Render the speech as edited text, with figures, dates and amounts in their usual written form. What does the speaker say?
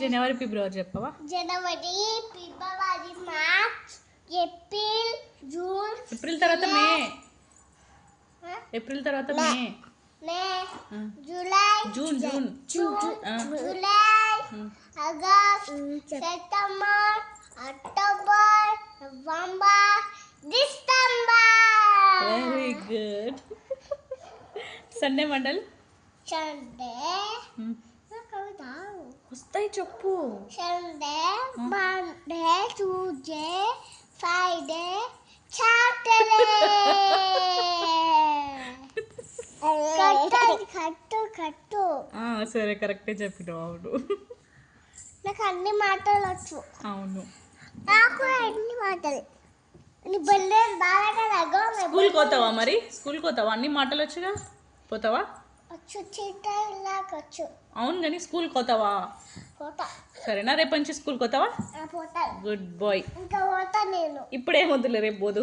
జనవరి ఫిబ్రవరి చెప్పవా? జనవరి, ఫిబ్రవరి, మార్చ్, ఏప్రిల్, జూన్. ఏప్రిల్ తర్వాత మే. ఏప్రిల్ తర్వాత May. July, June. July, August, September, October, November, December. Very good. Sunday Monday. Sunday వస్తాయి చెప్పు. Sunday, Monday, Tuesday, Friday, Saturday. కట్టు. సరే కరెక్టే చెప్పినావు. అవును, నాకు అన్ని మాటలు వచ్చు. అవును, నాకు అన్ని మాటలు. స్కూల్కి పోతావా? మరి స్కూల్కి పోతావా? అన్ని మాటలు వచ్చుగా, పోతావా? వచ్చు. అవును, కానీ స్కూల్కి పోతావా? పోతా. సరేనా, రేపు నుంచి స్కూల్కి పోతావా? పోతా. Good boy. ఇంకా పోతా నేను. ఇప్పుడేమొద్దులే, రేపు పోదు.